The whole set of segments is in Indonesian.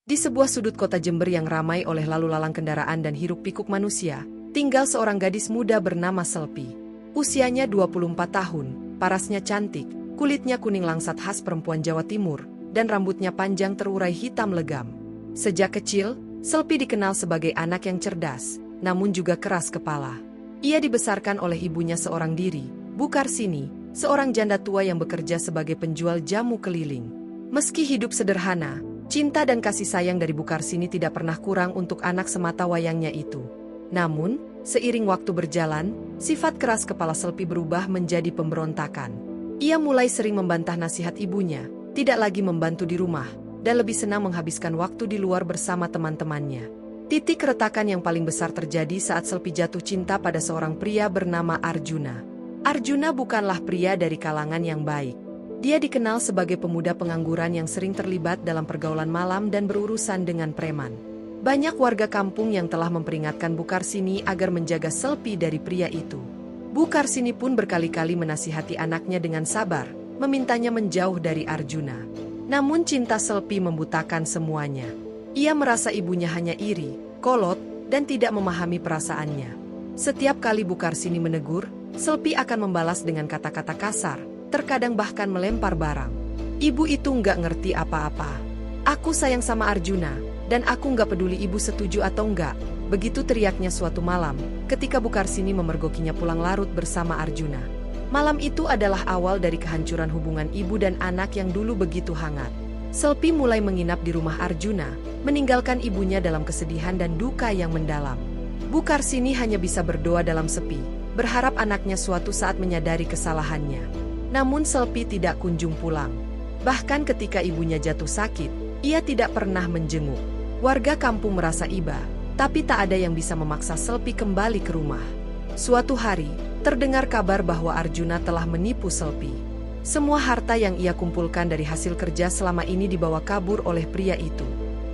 Di sebuah sudut kota Jember yang ramai oleh lalu lalang kendaraan dan hiruk-pikuk manusia, tinggal seorang gadis muda bernama Selpi. Usianya 24 tahun, parasnya cantik, kulitnya kuning langsat khas perempuan Jawa Timur, dan rambutnya panjang terurai hitam legam. Sejak kecil, Selpi dikenal sebagai anak yang cerdas, namun juga keras kepala. Ia dibesarkan oleh ibunya seorang diri, Bu Karsini, seorang janda tua yang bekerja sebagai penjual jamu keliling. Meski hidup sederhana, cinta dan kasih sayang dari Bu Karsini tidak pernah kurang untuk anak semata wayangnya itu. Namun, seiring waktu berjalan, sifat keras kepala Selpi berubah menjadi pemberontakan. Ia mulai sering membantah nasihat ibunya, tidak lagi membantu di rumah, dan lebih senang menghabiskan waktu di luar bersama teman-temannya. Titik retakan yang paling besar terjadi saat Selpi jatuh cinta pada seorang pria bernama Arjuna. Arjuna bukanlah pria dari kalangan yang baik. Dia dikenal sebagai pemuda pengangguran yang sering terlibat dalam pergaulan malam dan berurusan dengan preman. Banyak warga kampung yang telah memperingatkan Bu Karsini agar menjaga Selpi dari pria itu. Bu Karsini pun berkali-kali menasihati anaknya dengan sabar, memintanya menjauh dari Arjuna. Namun cinta Selpi membutakan semuanya. Ia merasa ibunya hanya iri, kolot, dan tidak memahami perasaannya. Setiap kali Bu Karsini menegur, Selpi akan membalas dengan kata-kata kasar, terkadang bahkan melempar barang. Ibu itu nggak ngerti apa-apa. Aku sayang sama Arjuna, dan aku nggak peduli ibu setuju atau enggak. Begitu teriaknya suatu malam, ketika Bu Karsini memergokinya pulang larut bersama Arjuna. Malam itu adalah awal dari kehancuran hubungan ibu dan anak yang dulu begitu hangat. Selpi mulai menginap di rumah Arjuna, meninggalkan ibunya dalam kesedihan dan duka yang mendalam. Bu Karsini hanya bisa berdoa dalam sepi, berharap anaknya suatu saat menyadari kesalahannya. Namun Selpi tidak kunjung pulang. Bahkan ketika ibunya jatuh sakit, ia tidak pernah menjenguk. Warga kampung merasa iba, tapi tak ada yang bisa memaksa Selpi kembali ke rumah. Suatu hari, terdengar kabar bahwa Arjuna telah menipu Selpi. Semua harta yang ia kumpulkan dari hasil kerja selama ini dibawa kabur oleh pria itu.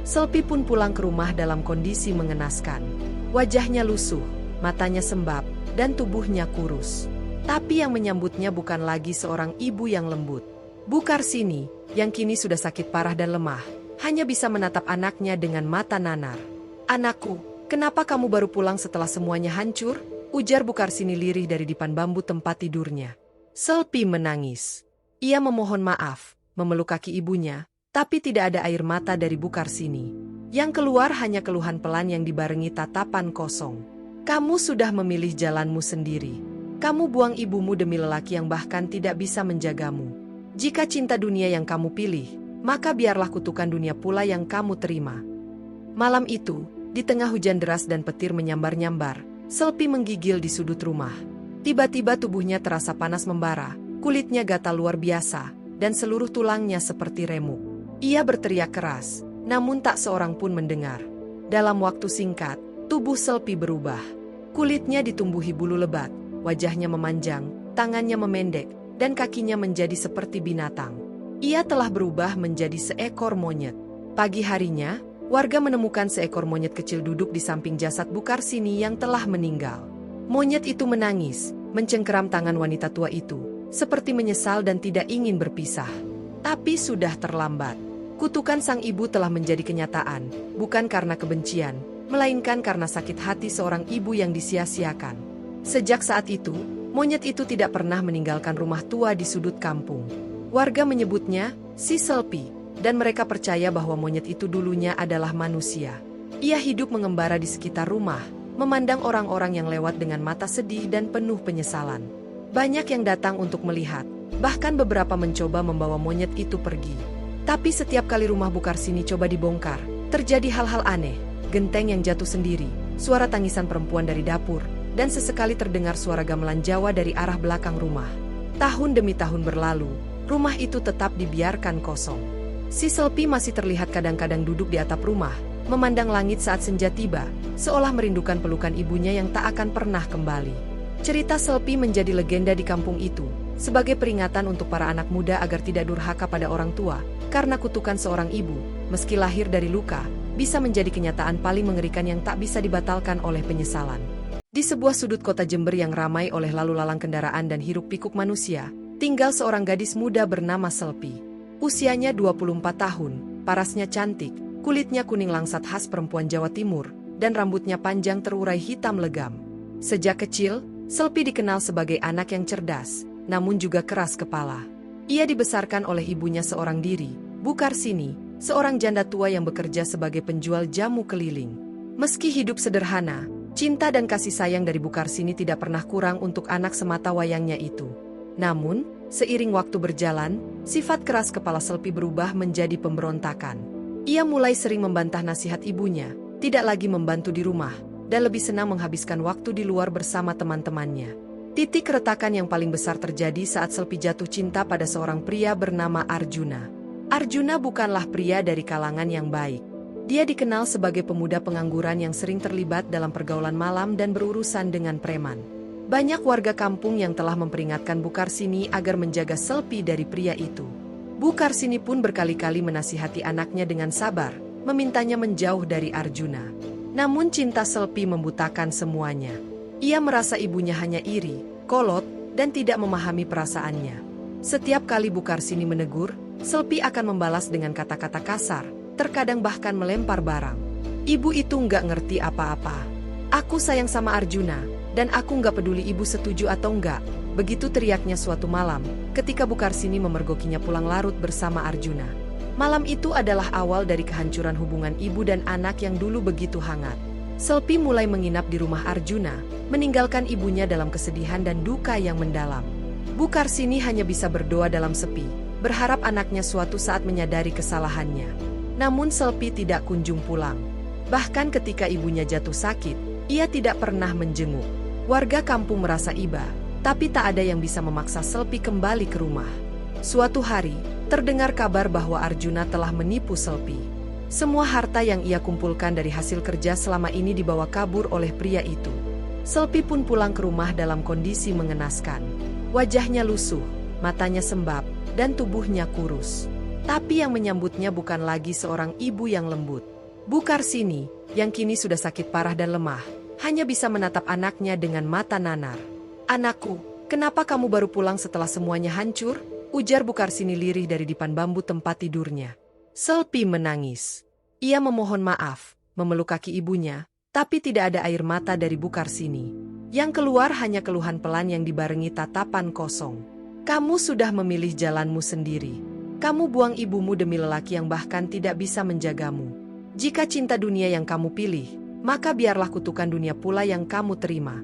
Selpi pun pulang ke rumah dalam kondisi mengenaskan. Wajahnya lusuh, matanya sembab, dan tubuhnya kurus. Tapi yang menyambutnya bukan lagi seorang ibu yang lembut. Bu Karsini, yang kini sudah sakit parah dan lemah, hanya bisa menatap anaknya dengan mata nanar. "Anakku, kenapa kamu baru pulang setelah semuanya hancur?" ujar Bu Karsini lirih dari dipan bambu tempat tidurnya. Selpi menangis. Ia memohon maaf, memeluk kaki ibunya, tapi tidak ada air mata dari Bu Karsini. Yang keluar hanya keluhan pelan yang dibarengi tatapan kosong. "Kamu sudah memilih jalanmu sendiri. Kamu buang ibumu demi lelaki yang bahkan tidak bisa menjagamu. Jika cinta dunia yang kamu pilih, maka biarlah kutukan dunia pula yang kamu terima." Malam itu, di tengah hujan deras dan petir menyambar-nyambar, Selpi menggigil di sudut rumah. Tiba-tiba tubuhnya terasa panas membara, kulitnya gatal luar biasa, dan seluruh tulangnya seperti remuk. Ia berteriak keras, namun tak seorang pun mendengar. Dalam waktu singkat, tubuh Selpi berubah. Kulitnya ditumbuhi bulu lebat, wajahnya memanjang, tangannya memendek, dan kakinya menjadi seperti binatang. Ia telah berubah menjadi seekor monyet. Pagi harinya, warga menemukan seekor monyet kecil duduk di samping jasad Bu Karsini yang telah meninggal. Monyet itu menangis, mencengkeram tangan wanita tua itu, seperti menyesal dan tidak ingin berpisah. Tapi sudah terlambat. Kutukan sang ibu telah menjadi kenyataan, bukan karena kebencian, melainkan karena sakit hati seorang ibu yang disia-siakan. Sejak saat itu, monyet itu tidak pernah meninggalkan rumah tua di sudut kampung. Warga menyebutnya si Selpi, dan mereka percaya bahwa monyet itu dulunya adalah manusia. Ia hidup mengembara di sekitar rumah, memandang orang-orang yang lewat dengan mata sedih dan penuh penyesalan. Banyak yang datang untuk melihat, bahkan beberapa mencoba membawa monyet itu pergi. Tapi setiap kali rumah Bu Karsini coba dibongkar, terjadi hal-hal aneh, genteng yang jatuh sendiri, suara tangisan perempuan dari dapur, dan sesekali terdengar suara gamelan Jawa dari arah belakang rumah. Tahun demi tahun berlalu, rumah itu tetap dibiarkan kosong. Si Selpi masih terlihat kadang-kadang duduk di atap rumah, memandang langit saat senja tiba, seolah merindukan pelukan ibunya yang tak akan pernah kembali. Cerita Selpi menjadi legenda di kampung itu, sebagai peringatan untuk para anak muda agar tidak durhaka pada orang tua, karena kutukan seorang ibu, meski lahir dari luka, bisa menjadi kenyataan paling mengerikan yang tak bisa dibatalkan oleh penyesalan. Di sebuah sudut kota Jember yang ramai oleh lalu lalang kendaraan dan hiruk-pikuk manusia, tinggal seorang gadis muda bernama Selpi. Usianya 24 tahun, parasnya cantik, kulitnya kuning langsat khas perempuan Jawa Timur, dan rambutnya panjang terurai hitam legam. Sejak kecil, Selpi dikenal sebagai anak yang cerdas, namun juga keras kepala. Ia dibesarkan oleh ibunya seorang diri, Bu Karsini, seorang janda tua yang bekerja sebagai penjual jamu keliling. Meski hidup sederhana, cinta dan kasih sayang dari Bu Karsini tidak pernah kurang untuk anak semata wayangnya itu. Namun, seiring waktu berjalan, sifat keras kepala Selpi berubah menjadi pemberontakan. Ia mulai sering membantah nasihat ibunya, tidak lagi membantu di rumah, dan lebih senang menghabiskan waktu di luar bersama teman-temannya. Titik retakan yang paling besar terjadi saat Selpi jatuh cinta pada seorang pria bernama Arjuna. Arjuna bukanlah pria dari kalangan yang baik. Dia dikenal sebagai pemuda pengangguran yang sering terlibat dalam pergaulan malam dan berurusan dengan preman. Banyak warga kampung yang telah memperingatkan Bu Karsini agar menjaga Selpi dari pria itu. Bu Karsini pun berkali-kali menasihati anaknya dengan sabar, memintanya menjauh dari Arjuna. Namun cinta Selpi membutakan semuanya. Ia merasa ibunya hanya iri, kolot, dan tidak memahami perasaannya. Setiap kali Bu Karsini menegur, Selpi akan membalas dengan kata-kata kasar, terkadang bahkan melempar barang. Ibu itu nggak ngerti apa-apa. Aku sayang sama Arjuna, dan aku nggak peduli ibu setuju atau enggak. Begitu teriaknya suatu malam, ketika Bu Karsini memergokinya pulang larut bersama Arjuna. Malam itu adalah awal dari kehancuran hubungan ibu dan anak yang dulu begitu hangat. Selpi mulai menginap di rumah Arjuna, meninggalkan ibunya dalam kesedihan dan duka yang mendalam. Bu Karsini hanya bisa berdoa dalam sepi, berharap anaknya suatu saat menyadari kesalahannya. Namun Selpi tidak kunjung pulang. Bahkan ketika ibunya jatuh sakit, ia tidak pernah menjenguk. Warga kampung merasa iba, tapi tak ada yang bisa memaksa Selpi kembali ke rumah. Suatu hari, terdengar kabar bahwa Arjuna telah menipu Selpi. Semua harta yang ia kumpulkan dari hasil kerja selama ini dibawa kabur oleh pria itu. Selpi pun pulang ke rumah dalam kondisi mengenaskan. Wajahnya lusuh, matanya sembab, dan tubuhnya kurus. Tapi yang menyambutnya bukan lagi seorang ibu yang lembut. Bu Karsini, yang kini sudah sakit parah dan lemah, hanya bisa menatap anaknya dengan mata nanar. "Anakku, kenapa kamu baru pulang setelah semuanya hancur?" ujar Bu Karsini lirih dari dipan bambu tempat tidurnya. Selpi menangis. Ia memohon maaf, memeluk kaki ibunya, tapi tidak ada air mata dari Bu Karsini. Yang keluar hanya keluhan pelan yang dibarengi tatapan kosong. "Kamu sudah memilih jalanmu sendiri. Kamu buang ibumu demi lelaki yang bahkan tidak bisa menjagamu. Jika cinta dunia yang kamu pilih, maka biarlah kutukan dunia pula yang kamu terima."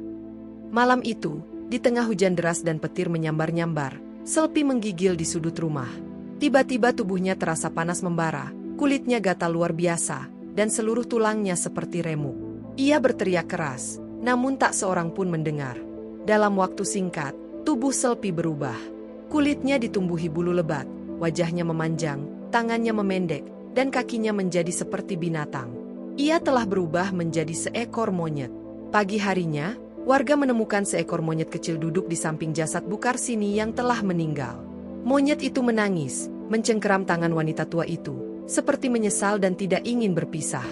Malam itu, di tengah hujan deras dan petir menyambar-nyambar, Selpi menggigil di sudut rumah. Tiba-tiba tubuhnya terasa panas membara, kulitnya gatal luar biasa, dan seluruh tulangnya seperti remuk. Ia berteriak keras, namun tak seorang pun mendengar. Dalam waktu singkat, tubuh Selpi berubah. Kulitnya ditumbuhi bulu lebat, wajahnya memanjang, tangannya memendek, dan kakinya menjadi seperti binatang. Ia telah berubah menjadi seekor monyet. Pagi harinya, warga menemukan seekor monyet kecil duduk di samping jasad Bu Karsini yang telah meninggal. Monyet itu menangis, mencengkeram tangan wanita tua itu, seperti menyesal dan tidak ingin berpisah.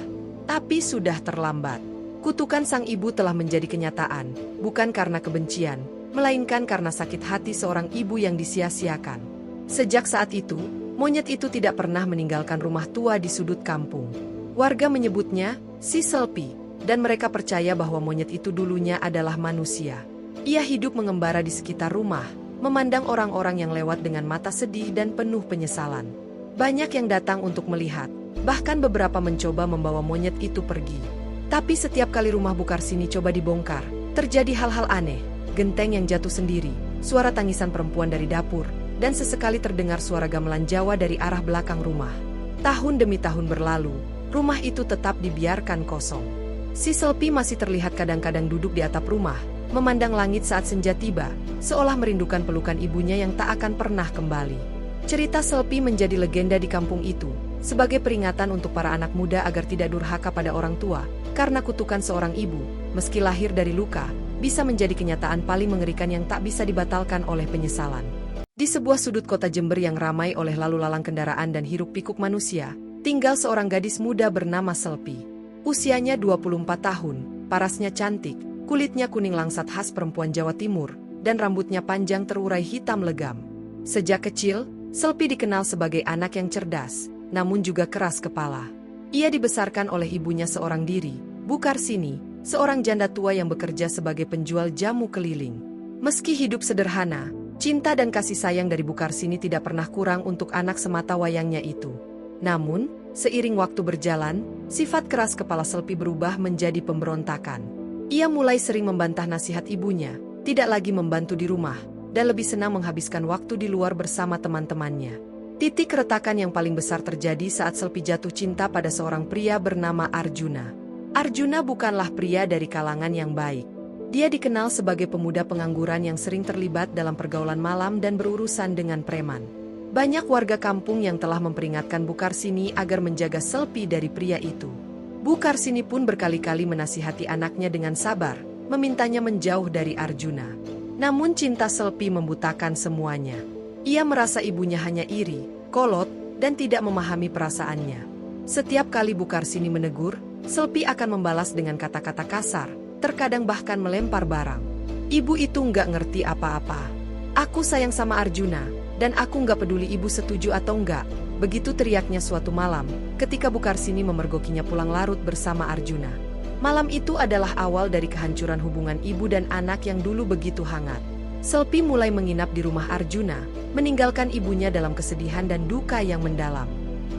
Tapi sudah terlambat. Kutukan sang ibu telah menjadi kenyataan, bukan karena kebencian, melainkan karena sakit hati seorang ibu yang disia-siakan. Sejak saat itu, monyet itu tidak pernah meninggalkan rumah tua di sudut kampung. Warga menyebutnya si Selpi, dan mereka percaya bahwa monyet itu dulunya adalah manusia. Ia hidup mengembara di sekitar rumah, memandang orang-orang yang lewat dengan mata sedih dan penuh penyesalan. Banyak yang datang untuk melihat, bahkan beberapa mencoba membawa monyet itu pergi. Tapi setiap kali rumah Bu Karsini coba dibongkar, terjadi hal-hal aneh, genteng yang jatuh sendiri, suara tangisan perempuan dari dapur, dan sesekali terdengar suara gamelan Jawa dari arah belakang rumah. Tahun demi tahun berlalu, rumah itu tetap dibiarkan kosong. Si Selpi masih terlihat kadang-kadang duduk di atap rumah, memandang langit saat senja tiba, seolah merindukan pelukan ibunya yang tak akan pernah kembali. Cerita Selpi menjadi legenda di kampung itu, sebagai peringatan untuk para anak muda agar tidak durhaka pada orang tua, karena kutukan seorang ibu, meski lahir dari luka, bisa menjadi kenyataan paling mengerikan yang tak bisa dibatalkan oleh penyesalan. Di sebuah sudut kota Jember yang ramai oleh lalu lalang kendaraan dan hiruk-pikuk manusia, tinggal seorang gadis muda bernama Selpi. Usianya 24 tahun, parasnya cantik, kulitnya kuning langsat khas perempuan Jawa Timur, dan rambutnya panjang terurai hitam legam. Sejak kecil, Selpi dikenal sebagai anak yang cerdas, namun juga keras kepala. Ia dibesarkan oleh ibunya seorang diri, Bu Karsini, seorang janda tua yang bekerja sebagai penjual jamu keliling. Meski hidup sederhana, cinta dan kasih sayang dari Bu Karsini tidak pernah kurang untuk anak semata wayangnya itu. Namun, seiring waktu berjalan, sifat keras kepala Selpi berubah menjadi pemberontakan. Ia mulai sering membantah nasihat ibunya, tidak lagi membantu di rumah, dan lebih senang menghabiskan waktu di luar bersama teman-temannya. Titik retakan yang paling besar terjadi saat Selpi jatuh cinta pada seorang pria bernama Arjuna. Arjuna bukanlah pria dari kalangan yang baik. Dia dikenal sebagai pemuda pengangguran yang sering terlibat dalam pergaulan malam dan berurusan dengan preman. Banyak warga kampung yang telah memperingatkan Bu Karsini agar menjaga Selpi dari pria itu. Bu Karsini pun berkali-kali menasihati anaknya dengan sabar, memintanya menjauh dari Arjuna. Namun cinta Selpi membutakan semuanya. Ia merasa ibunya hanya iri, kolot, dan tidak memahami perasaannya. Setiap kali Bu Karsini menegur, Selpi akan membalas dengan kata-kata kasar, terkadang bahkan melempar barang. Ibu itu nggak ngerti apa-apa. Aku sayang sama Arjuna, dan aku nggak peduli ibu setuju atau enggak. Begitu teriaknya suatu malam, ketika Bu Karsini memergokinya pulang larut bersama Arjuna. Malam itu adalah awal dari kehancuran hubungan ibu dan anak yang dulu begitu hangat. Selpi mulai menginap di rumah Arjuna, meninggalkan ibunya dalam kesedihan dan duka yang mendalam.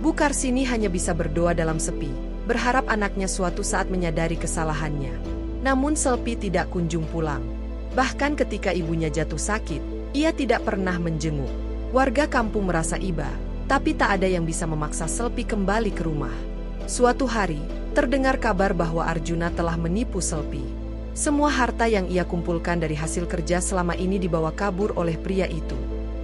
Bu Karsini hanya bisa berdoa dalam sepi, berharap anaknya suatu saat menyadari kesalahannya. Namun Selpi tidak kunjung pulang. Bahkan ketika ibunya jatuh sakit, ia tidak pernah menjenguk. Warga kampung merasa iba, tapi tak ada yang bisa memaksa Selpi kembali ke rumah. Suatu hari, terdengar kabar bahwa Arjuna telah menipu Selpi. Semua harta yang ia kumpulkan dari hasil kerja selama ini dibawa kabur oleh pria itu.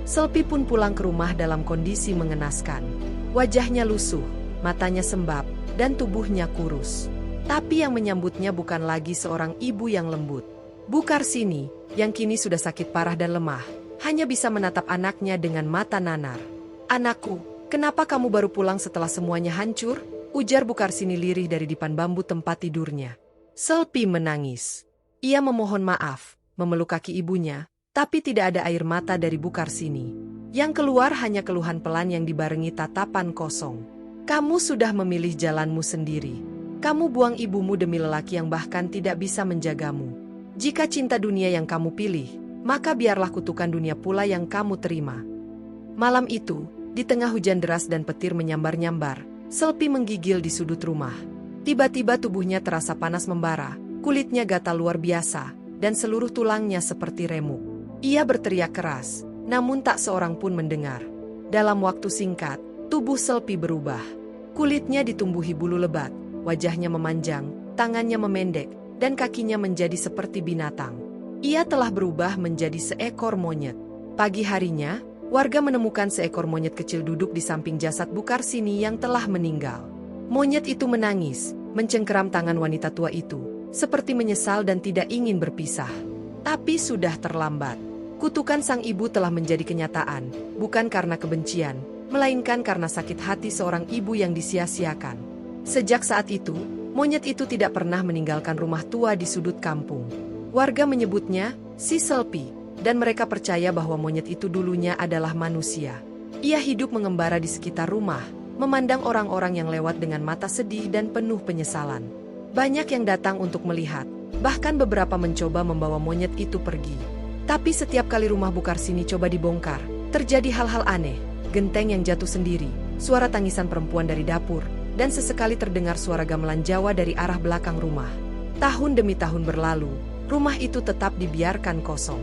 Selpi pun pulang ke rumah dalam kondisi mengenaskan. Wajahnya lusuh, matanya sembab, dan tubuhnya kurus. Tapi yang menyambutnya bukan lagi seorang ibu yang lembut. Bu Karsini, yang kini sudah sakit parah dan lemah, hanya bisa menatap anaknya dengan mata nanar. "Anakku, kenapa kamu baru pulang setelah semuanya hancur?" ujar Bu Karsini lirih dari dipan bambu tempat tidurnya. Selpi menangis. Ia memohon maaf, memeluk kaki ibunya, tapi tidak ada air mata dari Bu Karsini. Yang keluar hanya keluhan pelan yang dibarengi tatapan kosong. "Kamu sudah memilih jalanmu sendiri. Kamu buang ibumu demi lelaki yang bahkan tidak bisa menjagamu. Jika cinta dunia yang kamu pilih, maka biarlah kutukan dunia pula yang kamu terima." Malam itu, di tengah hujan deras dan petir menyambar-nyambar, Selpi menggigil di sudut rumah. Tiba-tiba tubuhnya terasa panas membara, kulitnya gatal luar biasa, dan seluruh tulangnya seperti remuk. Ia berteriak keras, namun tak seorang pun mendengar. Dalam waktu singkat, tubuh Selpi berubah. Kulitnya ditumbuhi bulu lebat, wajahnya memanjang, tangannya memendek, dan kakinya menjadi seperti binatang. Ia telah berubah menjadi seekor monyet. Pagi harinya, warga menemukan seekor monyet kecil duduk di samping jasad Bu Karsini yang telah meninggal. Monyet itu menangis, mencengkeram tangan wanita tua itu, seperti menyesal dan tidak ingin berpisah. Tapi sudah terlambat. Kutukan sang ibu telah menjadi kenyataan, bukan karena kebencian, melainkan karena sakit hati seorang ibu yang disia-siakan. Sejak saat itu, monyet itu tidak pernah meninggalkan rumah tua di sudut kampung. Warga menyebutnya si Selpi, dan mereka percaya bahwa monyet itu dulunya adalah manusia. Ia hidup mengembara di sekitar rumah, memandang orang-orang yang lewat dengan mata sedih dan penuh penyesalan. Banyak yang datang untuk melihat, bahkan beberapa mencoba membawa monyet itu pergi. Tapi setiap kali rumah Bu Karsini coba dibongkar, terjadi hal-hal aneh, genteng yang jatuh sendiri, suara tangisan perempuan dari dapur, dan sesekali terdengar suara gamelan Jawa dari arah belakang rumah. Tahun demi tahun berlalu, rumah itu tetap dibiarkan kosong.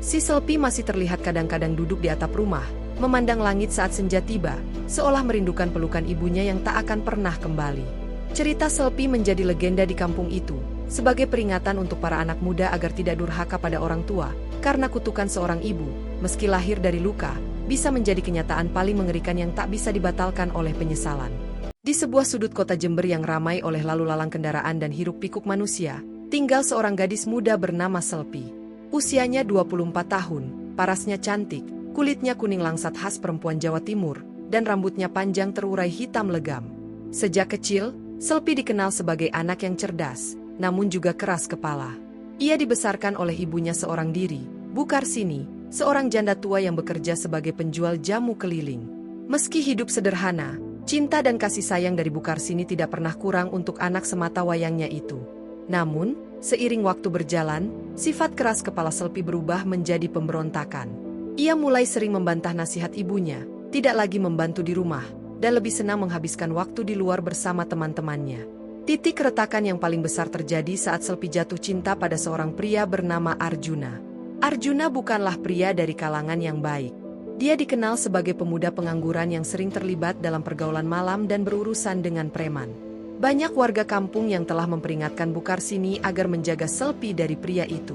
Si Selpi masih terlihat kadang-kadang duduk di atap rumah, memandang langit saat senja tiba, seolah merindukan pelukan ibunya yang tak akan pernah kembali. Cerita Selpi menjadi legenda di kampung itu, sebagai peringatan untuk para anak muda agar tidak durhaka pada orang tua, karena kutukan seorang ibu, meski lahir dari luka, bisa menjadi kenyataan paling mengerikan yang tak bisa dibatalkan oleh penyesalan. Di sebuah sudut kota Jember yang ramai oleh lalu lalang kendaraan dan hiruk-pikuk manusia, tinggal seorang gadis muda bernama Selpi. Usianya 24 tahun, parasnya cantik, kulitnya kuning langsat khas perempuan Jawa Timur, dan rambutnya panjang terurai hitam legam. Sejak kecil, Selpi dikenal sebagai anak yang cerdas, namun juga keras kepala. Ia dibesarkan oleh ibunya seorang diri, Bu Karsini, seorang janda tua yang bekerja sebagai penjual jamu keliling. Meski hidup sederhana, Cinta dan kasih sayang dari Bu Karsini tidak pernah kurang untuk anak semata wayangnya itu. Namun, seiring waktu berjalan, sifat keras kepala Selpi berubah menjadi pemberontakan. Ia mulai sering membantah nasihat ibunya, tidak lagi membantu di rumah, dan lebih senang menghabiskan waktu di luar bersama teman-temannya. Titik retakan yang paling besar terjadi saat Selpi jatuh cinta pada seorang pria bernama Arjuna. Arjuna bukanlah pria dari kalangan yang baik. Dia dikenal sebagai pemuda pengangguran yang sering terlibat dalam pergaulan malam dan berurusan dengan preman. Banyak warga kampung yang telah memperingatkan Bu Karsini agar menjaga Selpi dari pria itu.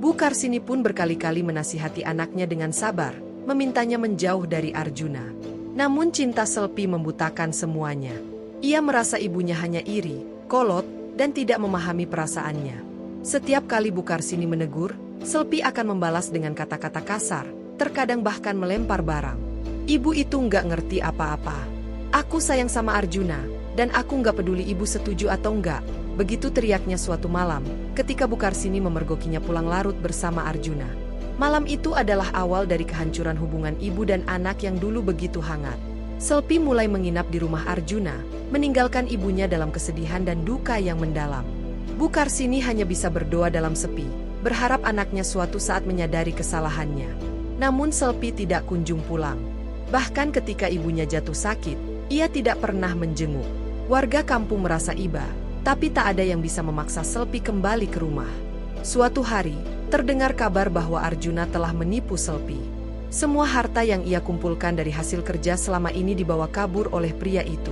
Bu Karsini pun berkali-kali menasihati anaknya dengan sabar, memintanya menjauh dari Arjuna. Namun cinta Selpi membutakan semuanya. Ia merasa ibunya hanya iri, kolot, dan tidak memahami perasaannya. Setiap kali Bu Karsini menegur, Selpi akan membalas dengan kata-kata kasar, terkadang bahkan melempar barang. Ibu itu nggak ngerti apa-apa. Aku sayang sama Arjuna, dan aku nggak peduli ibu setuju atau enggak. Begitu teriaknya suatu malam, ketika Bu Karsini memergokinya pulang larut bersama Arjuna. Malam itu adalah awal dari kehancuran hubungan ibu dan anak yang dulu begitu hangat. Selpi mulai menginap di rumah Arjuna, meninggalkan ibunya dalam kesedihan dan duka yang mendalam. Bu Karsini hanya bisa berdoa dalam sepi, berharap anaknya suatu saat menyadari kesalahannya. Namun Selpi tidak kunjung pulang. Bahkan ketika ibunya jatuh sakit, ia tidak pernah menjenguk. Warga kampung merasa iba, tapi tak ada yang bisa memaksa Selpi kembali ke rumah. Suatu hari, terdengar kabar bahwa Arjuna telah menipu Selpi. Semua harta yang ia kumpulkan dari hasil kerja selama ini dibawa kabur oleh pria itu.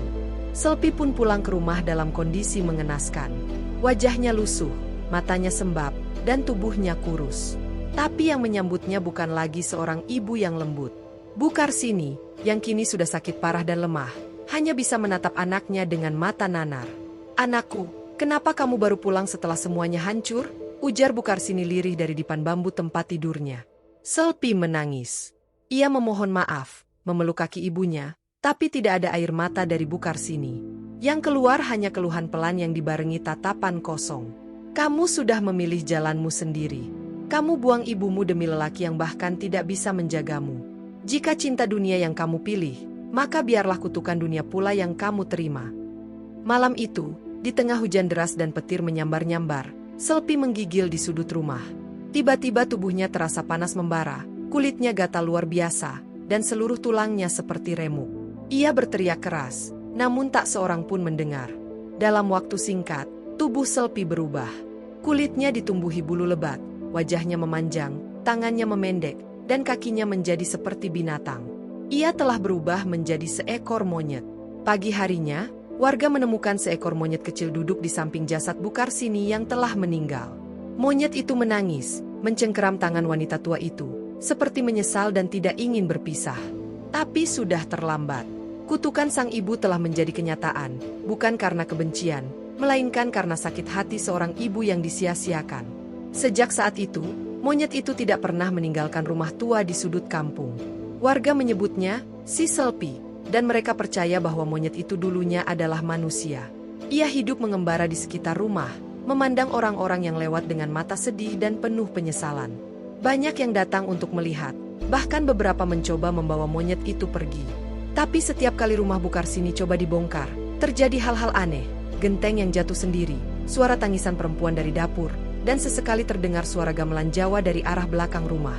Selpi pun pulang ke rumah dalam kondisi mengenaskan. Wajahnya lusuh, matanya sembab, dan tubuhnya kurus. Tapi yang menyambutnya bukan lagi seorang ibu yang lembut. Bu Karsini, yang kini sudah sakit parah dan lemah, hanya bisa menatap anaknya dengan mata nanar. "Anakku, kenapa kamu baru pulang setelah semuanya hancur?" ujar Bu Karsini lirih dari dipan bambu tempat tidurnya. Selpi menangis. Ia memohon maaf, memeluk kaki ibunya, tapi tidak ada air mata dari Bu Karsini. Yang keluar hanya keluhan pelan yang dibarengi tatapan kosong. "Kamu sudah memilih jalanmu sendiri. Kamu buang ibumu demi lelaki yang bahkan tidak bisa menjagamu. Jika cinta dunia yang kamu pilih, maka biarlah kutukan dunia pula yang kamu terima." Malam itu, di tengah hujan deras dan petir menyambar-nyambar, Selpi menggigil di sudut rumah. Tiba-tiba tubuhnya terasa panas membara, kulitnya gatal luar biasa, dan seluruh tulangnya seperti remuk. Ia berteriak keras, namun tak seorang pun mendengar. Dalam waktu singkat, tubuh Selpi berubah. Kulitnya ditumbuhi bulu lebat, wajahnya memanjang, tangannya memendek, dan kakinya menjadi seperti binatang. Ia telah berubah menjadi seekor monyet. Pagi harinya, warga menemukan seekor monyet kecil duduk di samping jasad Bu Karsini yang telah meninggal. Monyet itu menangis, mencengkeram tangan wanita tua itu, seperti menyesal dan tidak ingin berpisah. Tapi sudah terlambat. Kutukan sang ibu telah menjadi kenyataan, bukan karena kebencian, melainkan karena sakit hati seorang ibu yang disia-siakan. Sejak saat itu, monyet itu tidak pernah meninggalkan rumah tua di sudut kampung. Warga menyebutnya si Selpi, dan mereka percaya bahwa monyet itu dulunya adalah manusia. Ia hidup mengembara di sekitar rumah, memandang orang-orang yang lewat dengan mata sedih dan penuh penyesalan. Banyak yang datang untuk melihat, bahkan beberapa mencoba membawa monyet itu pergi. Tapi setiap kali rumah Bu Karsini coba dibongkar, terjadi hal-hal aneh, genteng yang jatuh sendiri, suara tangisan perempuan dari dapur, dan sesekali terdengar suara gamelan Jawa dari arah belakang rumah.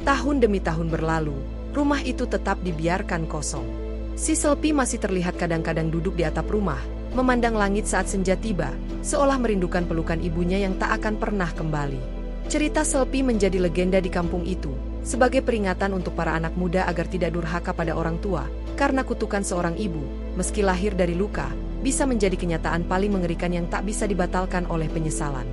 Tahun demi tahun berlalu, rumah itu tetap dibiarkan kosong. Si Selpi masih terlihat kadang-kadang duduk di atap rumah, memandang langit saat senja tiba, seolah merindukan pelukan ibunya yang tak akan pernah kembali. Cerita Selpi menjadi legenda di kampung itu, sebagai peringatan untuk para anak muda agar tidak durhaka pada orang tua, karena kutukan seorang ibu, meski lahir dari luka, bisa menjadi kenyataan paling mengerikan yang tak bisa dibatalkan oleh penyesalan.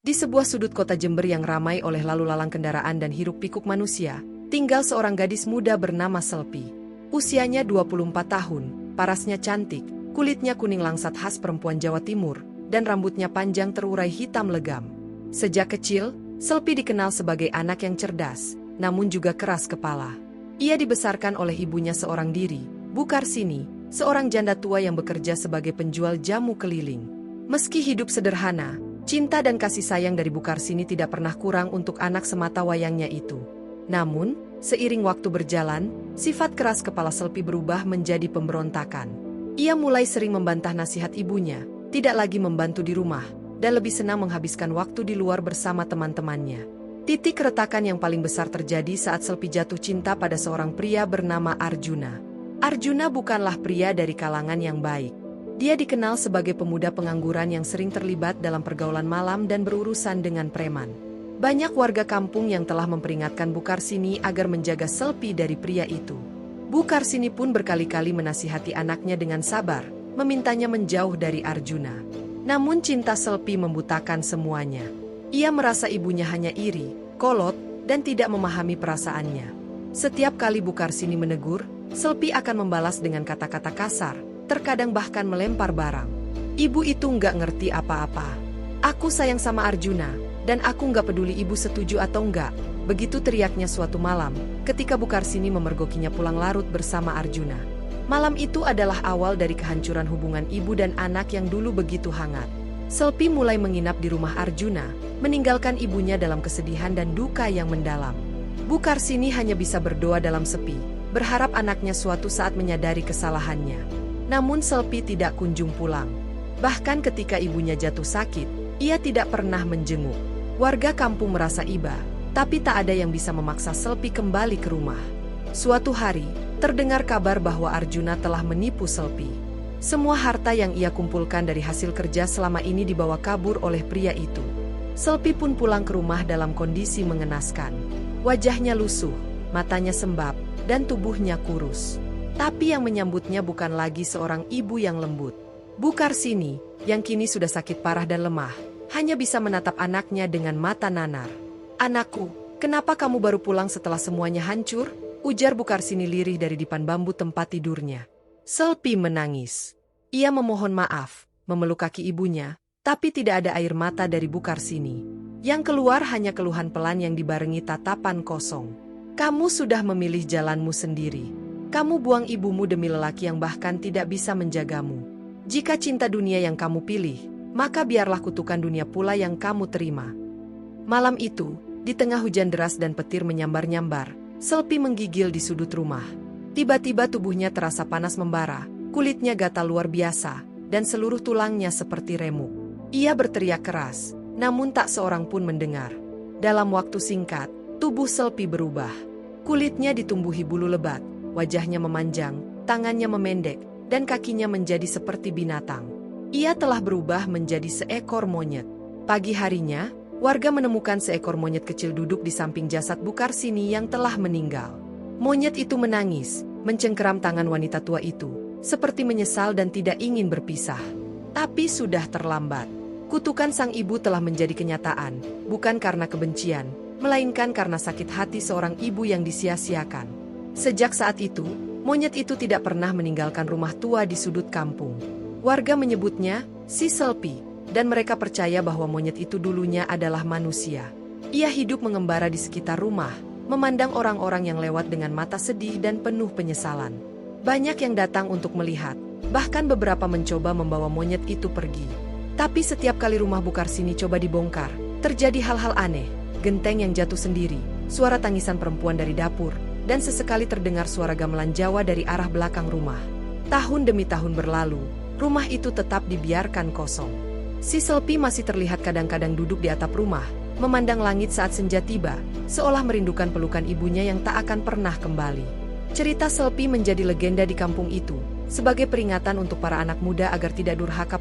Di sebuah sudut kota Jember yang ramai oleh lalu lalang kendaraan dan hiruk-pikuk manusia, tinggal seorang gadis muda bernama Selpi. Usianya 24 tahun, parasnya cantik, kulitnya kuning langsat khas perempuan Jawa Timur, dan rambutnya panjang terurai hitam legam. Sejak kecil, Selpi dikenal sebagai anak yang cerdas, namun juga keras kepala. Ia dibesarkan oleh ibunya seorang diri, Bu Karsini, seorang janda tua yang bekerja sebagai penjual jamu keliling. Meski hidup sederhana, cinta dan kasih sayang dari Bu Karsini tidak pernah kurang untuk anak semata wayangnya itu. Namun, seiring waktu berjalan, sifat keras kepala Selpi berubah menjadi pemberontakan. Ia mulai sering membantah nasihat ibunya, tidak lagi membantu di rumah, dan lebih senang menghabiskan waktu di luar bersama teman-temannya. Titik keretakan yang paling besar terjadi saat Selpi jatuh cinta pada seorang pria bernama Arjuna. Arjuna bukanlah pria dari kalangan yang baik. Dia dikenal sebagai pemuda pengangguran yang sering terlibat dalam pergaulan malam dan berurusan dengan preman. Banyak warga kampung yang telah memperingatkan Bu Karsini agar menjaga Selpi dari pria itu. Bu Karsini pun berkali-kali menasihati anaknya dengan sabar, memintanya menjauh dari Arjuna. Namun cinta Selpi membutakan semuanya. Ia merasa ibunya hanya iri, kolot, dan tidak memahami perasaannya. Setiap kali Bu Karsini menegur, Selpi akan membalas dengan kata-kata kasar, terkadang bahkan melempar barang. Ibu itu nggak ngerti apa-apa. Aku sayang sama Arjuna, dan aku nggak peduli ibu setuju atau enggak, begitu teriaknya suatu malam, ketika Bu Karsini memergokinya pulang larut bersama Arjuna. Malam itu adalah awal dari kehancuran hubungan ibu dan anak yang dulu begitu hangat. Selpi mulai menginap di rumah Arjuna, meninggalkan ibunya dalam kesedihan dan duka yang mendalam. Bu Karsini hanya bisa berdoa dalam sepi, berharap anaknya suatu saat menyadari kesalahannya. Namun Selpi tidak kunjung pulang. Bahkan ketika ibunya jatuh sakit, ia tidak pernah menjenguk. Warga kampung merasa iba, tapi tak ada yang bisa memaksa Selpi kembali ke rumah. Suatu hari, terdengar kabar bahwa Arjuna telah menipu Selpi. Semua harta yang ia kumpulkan dari hasil kerja selama ini dibawa kabur oleh pria itu. Selpi pun pulang ke rumah dalam kondisi mengenaskan. Wajahnya lusuh, matanya sembab, dan tubuhnya kurus. Tapi yang menyambutnya bukan lagi seorang ibu yang lembut. Bu Karsini, yang kini sudah sakit parah dan lemah, hanya bisa menatap anaknya dengan mata nanar. "Anakku, kenapa kamu baru pulang setelah semuanya hancur?" ujar Bu Karsini lirih dari dipan bambu tempat tidurnya. Selpi menangis. Ia memohon maaf, memeluk kaki ibunya, tapi tidak ada air mata dari Bu Karsini. Yang keluar hanya keluhan pelan yang dibarengi tatapan kosong. "Kamu sudah memilih jalanmu sendiri. Kamu buang ibumu demi lelaki yang bahkan tidak bisa menjagamu. Jika cinta dunia yang kamu pilih, maka biarlah kutukan dunia pula yang kamu terima." Malam itu, di tengah hujan deras dan petir menyambar-nyambar, Selpi menggigil di sudut rumah. Tiba-tiba tubuhnya terasa panas membara, kulitnya gatal luar biasa, dan seluruh tulangnya seperti remuk. Ia berteriak keras, namun tak seorang pun mendengar. Dalam waktu singkat, tubuh Selpi berubah. Kulitnya ditumbuhi bulu lebat, wajahnya memanjang, tangannya memendek, dan kakinya menjadi seperti binatang. Ia telah berubah menjadi seekor monyet. Pagi harinya, warga menemukan seekor monyet kecil duduk di samping jasad Bu Karsini yang telah meninggal. Monyet itu menangis, mencengkeram tangan wanita tua itu, seperti menyesal dan tidak ingin berpisah. Tapi sudah terlambat. Kutukan sang ibu telah menjadi kenyataan, bukan karena kebencian, melainkan karena sakit hati seorang ibu yang disia-siakan. Sejak saat itu, monyet itu tidak pernah meninggalkan rumah tua di sudut kampung. Warga menyebutnya si Selpi, dan mereka percaya bahwa monyet itu dulunya adalah manusia. Ia hidup mengembara di sekitar rumah, memandang orang-orang yang lewat dengan mata sedih dan penuh penyesalan. Banyak yang datang untuk melihat, bahkan beberapa mencoba membawa monyet itu pergi. Tapi setiap kali rumah Bu Karsini coba dibongkar, terjadi hal-hal aneh, genteng yang jatuh sendiri, suara tangisan perempuan dari dapur, dan sesekali terdengar suara gamelan Jawa dari arah belakang rumah. Tahun demi tahun berlalu, rumah itu tetap dibiarkan kosong. Si Selpi masih terlihat kadang-kadang duduk di atap rumah, memandang langit saat senja tiba, seolah merindukan pelukan ibunya yang tak akan pernah kembali. Cerita Selpi menjadi legenda di kampung itu, sebagai peringatan untuk para anak muda agar tidak durhaka pada